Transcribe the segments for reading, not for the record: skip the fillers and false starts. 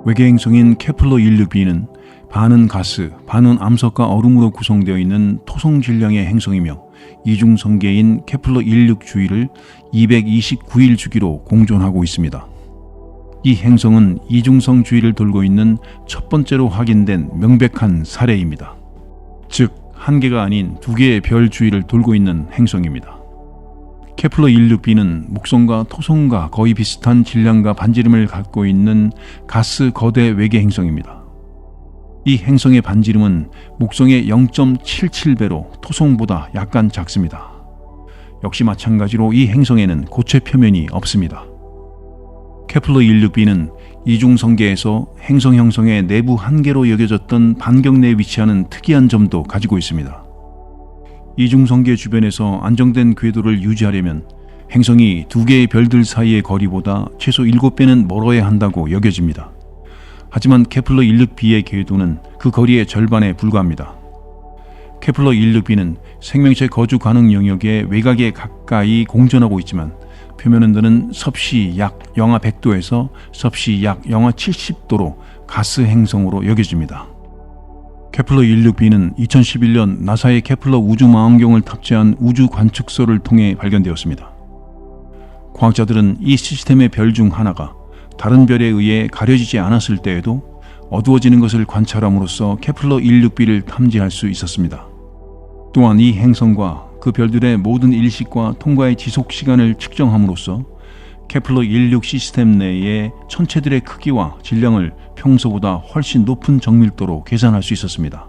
외계 행성인 케플러 169b는 반은 가스, 반은 암석과 얼음으로 구성되어 있는 토성 질량의 행성이며 이중성계인 케플러 16 주위를 229일 주기로 공존하고 있습니다. 이 행성은 이중성 주위를 돌고 있는 첫 번째로 확인된 명백한 사례입니다. 즉, 한 개가 아닌 두 개의 별 주위를 돌고 있는 행성입니다. 케플러 169b는 목성과 토성과 거의 비슷한 질량과 반지름을 갖고 있는 가스 거대 외계 행성입니다. 이 행성의 반지름은 목성의 0.77배로 토성보다 약간 작습니다. 역시 마찬가지로 이 행성에는 고체 표면이 없습니다. 케플러 169b는 이중성계에서 행성 형성의 내부 한계로 여겨졌던 반경 내에 위치하는 특이한 점도 가지고 있습니다. 이중성계 주변에서 안정된 궤도를 유지하려면 행성이 두 개의 별들 사이의 거리보다 최소 7배는 멀어야 한다고 여겨집니다. 하지만 케플러 169b의 궤도는 그 거리의 절반에 불과합니다. 케플러 169b는 생명체 거주 가능 영역의 외곽에 가까이 공전하고 있지만 표면 온도는 섭씨 약 영하 100도에서 섭씨 약 영하 70도로 가스 행성으로 여겨집니다. 케플러 169b는 2011년 나사의 케플러 우주망원경을 탑재한 우주 관측소를 통해 발견되었습니다. 과학자들은 이 시스템의 별 중 하나가 다른 별에 의해 가려지지 않았을 때에도 어두워지는 것을 관찰함으로써 케플러 169b를 탐지할 수 있었습니다. 또한 이 행성과 그 별들의 모든 일식과 통과의 지속 시간을 측정함으로써 케플러 16 시스템 내의 천체들의 크기와 질량을 평소보다 훨씬 높은 정밀도로 계산할 수 있었습니다.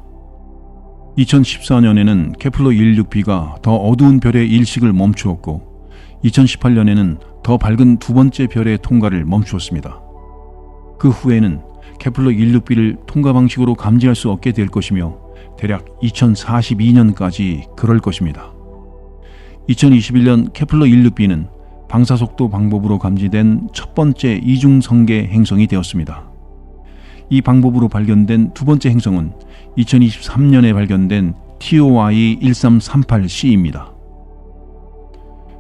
2014년에는 케플러 169b가 더 어두운 별의 일식을 멈추었고 2018년에는 더 밝은 두 번째 별의 통과를 멈추었습니다. 그 후에는 케플러 169b를 통과 방식으로 감지할 수 없게 될 것이며 대략 2042년까지 그럴 것입니다. 2021년 케플러 169b는 방사속도 방법으로 감지된 첫 번째 이중성계 행성이 되었습니다. 이 방법으로 발견된 두 번째 행성은 2023년에 발견된 TOI 1338c입니다.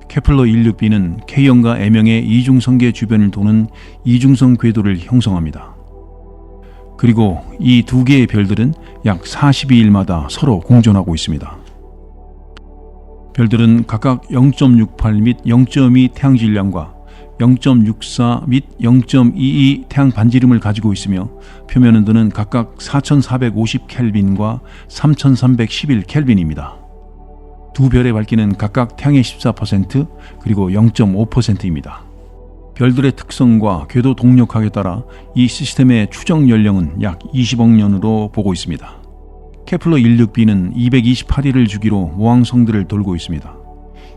케플러 169b는 K형과 M형의 이중성계 주변을 도는 이중성 궤도를 형성합니다. 그리고 이 두 개의 별들은 약 42일마다 서로 공존하고 있습니다. 별들은 각각 0.68 및 0.2 태양 질량과 0.64 및 0.22 태양 반지름을 가지고 있으며 표면 온도는 각각 4450 켈빈과 3311 켈빈입니다. 두 별의 밝기는 각각 태양의 14% 그리고 0.5%입니다. 별들의 특성과 궤도 동력학에 따라 이 시스템의 추정 연령은 약 20억 년으로 보고 있습니다. 케플러 169b는 228일을 주기로 모항성들을 돌고 있습니다.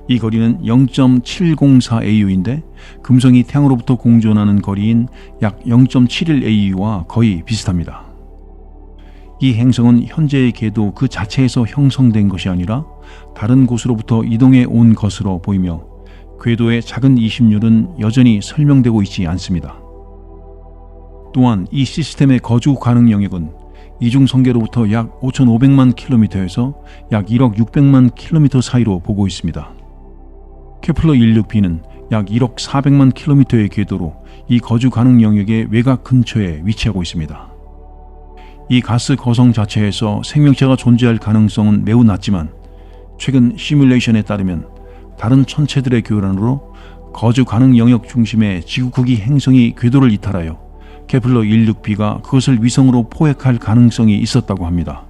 이 거리는 0.704AU인데 금성이 태양으로부터 공존하는 거리인 약 0.71AU와 거의 비슷합니다. 이 행성은 현재의 궤도 그 자체에서 형성된 것이 아니라 다른 곳으로부터 이동해 온 것으로 보이며 궤도의 작은 이심률은 여전히 설명되고 있지 않습니다. 또한 이 시스템의 거주 가능 영역은 이중성계로부터 약 5,500만 킬로미터에서 약 1억 600만 킬로미터 사이로 보고 있습니다. 케플러 169b는 약 1억 400만 킬로미터의 궤도로 이 거주 가능 영역의 외곽 근처에 위치하고 있습니다. 이 가스 거성 자체에서 생명체가 존재할 가능성은 매우 낮지만 최근 시뮬레이션에 따르면 다른 천체들의 교란으로 거주 가능 영역 중심의 지구 크기 행성이 궤도를 이탈하여 케플러 169b가 그것을 위성으로 포획할 가능성이 있었다고 합니다.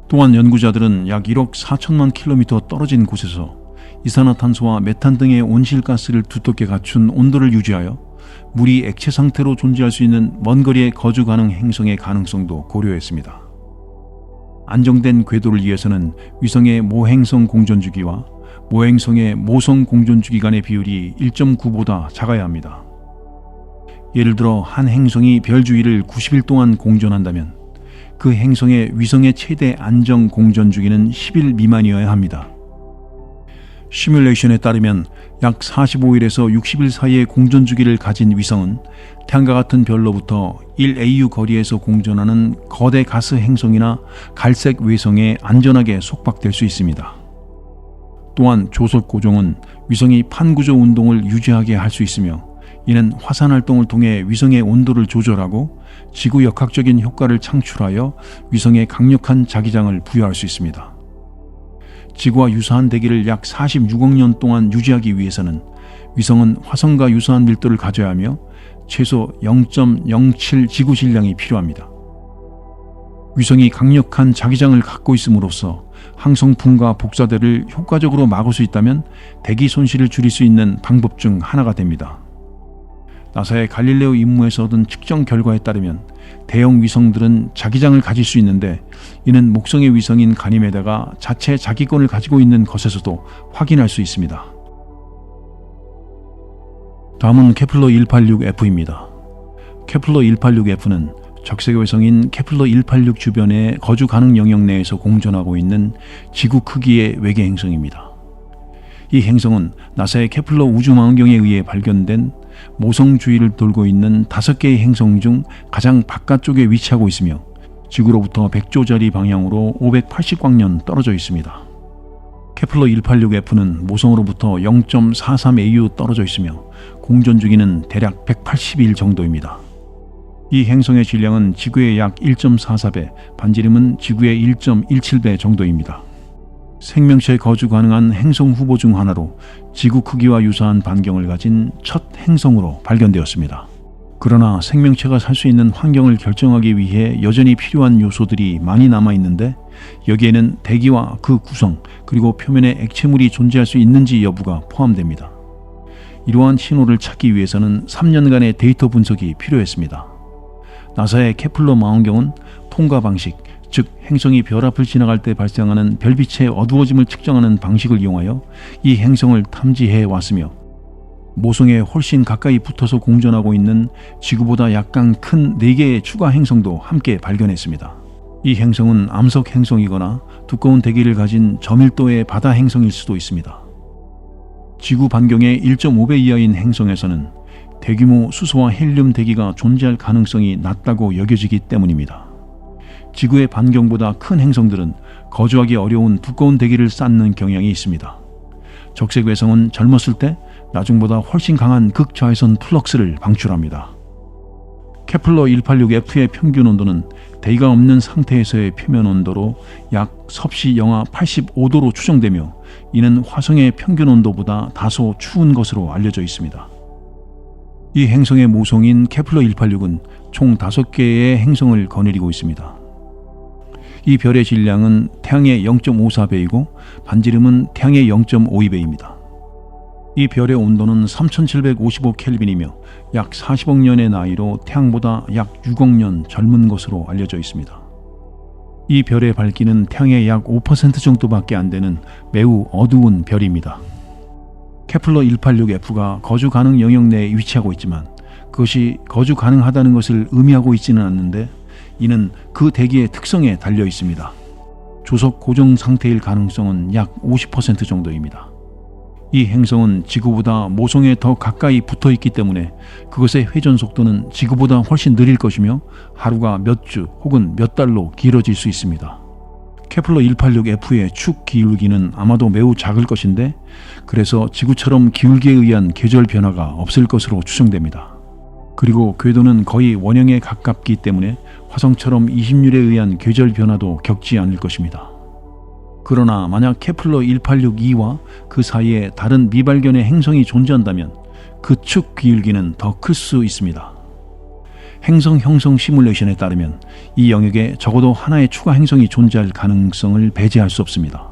또한 연구자들은 약 1억 4천만 킬로미터 떨어진 곳에서 이산화탄소와 메탄 등의 온실가스를 두텁게 갖춘 온도를 유지하여 물이 액체 상태로 존재할 수 있는 먼 거리의 거주 가능 행성의 가능성도 고려했습니다. 안정된 궤도를 위해서는 위성의 모행성 공전주기와 모행성의 모성 공전주기 간의 비율이 1.9보다 작아야 합니다. 예를 들어 한 행성이 별 주위를 90일 동안 공전한다면 그 행성의 위성의 최대 안정 공전주기는 10일 미만이어야 합니다. 시뮬레이션에 따르면 약 45일에서 60일 사이의 공전주기를 가진 위성은 태양과 같은 별로부터 1AU 거리에서 공전하는 거대 가스 행성이나 갈색 외성에 안전하게 속박될 수 있습니다. 또한 조석 고정은 위성이 판구조 운동을 유지하게 할 수 있으며 이는 화산 활동을 통해 위성의 온도를 조절하고 지구 역학적인 효과를 창출하여 위성에 강력한 자기장을 부여할 수 있습니다. 지구와 유사한 대기를 약 46억 년 동안 유지하기 위해서는 위성은 화성과 유사한 밀도를 가져야 하며 최소 0.07 지구 질량이 필요합니다. 위성이 강력한 자기장을 갖고 있음으로써 항성풍과 복사대를 효과적으로 막을 수 있다면 대기 손실을 줄일 수 있는 방법 중 하나가 됩니다. 나사의 갈릴레오 임무에서 얻은 측정 결과에 따르면 대형 위성들은 자기장을 가질 수 있는데 이는 목성의 위성인 가니메데가 자체 자기권을 가지고 있는 것에서도 확인할 수 있습니다. 다음은 케플러 186F입니다. 케플러 186F는 적색외성인 케플러 186 주변의 거주 가능 영역 내에서 공전하고 있는 지구 크기의 외계 행성입니다. 이 행성은 나사의 케플러 우주망원경에 의해 발견된 모성 주위를 돌고 있는 5개의 행성 중 가장 바깥쪽에 위치하고 있으며 지구로부터 100조짜리 방향으로 580광년 떨어져 있습니다. 케플러 186F는 모성으로부터 0.43AU 떨어져 있으며 공전 주기는 대략 180일 정도입니다. 이 행성의 질량은 지구의 약 1.44배, 반지름은 지구의 1.17배 정도입니다. 생명체 거주 가능한 행성 후보 중 하나로 지구 크기와 유사한 반경을 가진 첫 행성으로 발견되었습니다. 그러나 생명체가 살 수 있는 환경을 결정하기 위해 여전히 필요한 요소들이 많이 남아있는데 여기에는 대기와 그 구성 그리고 표면에 액체물이 존재할 수 있는지 여부가 포함됩니다. 이러한 신호를 찾기 위해서는 3년간의 데이터 분석이 필요했습니다. 나사의 케플러 망원경은 통과 방식, 즉 행성이 별 앞을 지나갈 때 발생하는 별빛의 어두워짐을 측정하는 방식을 이용하여 이 행성을 탐지해 왔으며 모성에 훨씬 가까이 붙어서 공전하고 있는 지구보다 약간 큰 4개의 추가 행성도 함께 발견했습니다. 이 행성은 암석 행성이거나 두꺼운 대기를 가진 저밀도의 바다 행성일 수도 있습니다. 지구 반경의 1.5배 이하인 행성에서는 대규모 수소와 헬륨 대기가 존재할 가능성이 낮다고 여겨지기 때문입니다. 지구의 반경보다 큰 행성들은 거주하기 어려운 두꺼운 대기를 쌓는 경향이 있습니다. 적색외성은 젊었을 때 나중보다 훨씬 강한 극자외선 플럭스를 방출합니다. 케플러 186F의 평균 온도는 대기가 없는 상태에서의 표면 온도로 약 섭씨 영하 85도로 추정되며 이는 화성의 평균 온도보다 다소 추운 것으로 알려져 있습니다. 이 행성의 모성인 케플러 186은 총 5개의 행성을 거느리고 있습니다. 이 별의 질량은 태양의 0.54배이고 반지름은 태양의 0.52배입니다. 이 별의 온도는 3755켈빈이며 약 40억 년의 나이로 태양보다 약 6억 년 젊은 것으로 알려져 있습니다. 이 별의 밝기는 태양의 약 5% 정도밖에 안 되는 매우 어두운 별입니다. 케플러 186F가 거주 가능 영역 내에 위치하고 있지만 그것이 거주 가능하다는 것을 의미하고 있지는 않는데 이는 그 대기의 특성에 달려 있습니다. 조석 고정 상태일 가능성은 약 50% 정도입니다. 이 행성은 지구보다 모성에 더 가까이 붙어 있기 때문에 그것의 회전 속도는 지구보다 훨씬 느릴 것이며 하루가 몇 주 혹은 몇 달로 길어질 수 있습니다. 케플러 186F의 축 기울기는 아마도 매우 작을 것인데 그래서 지구처럼 기울기에 의한 계절 변화가 없을 것으로 추정됩니다. 그리고 궤도는 거의 원형에 가깝기 때문에 화성처럼 이심률에 의한 계절 변화도 겪지 않을 것입니다. 그러나 만약 케플러 186E와 그 사이에 다른 미발견의 행성이 존재한다면 그 축 기울기는 더 클 수 있습니다. 행성 형성 시뮬레이션에 따르면 이 영역에 적어도 하나의 추가 행성이 존재할 가능성을 배제할 수 없습니다.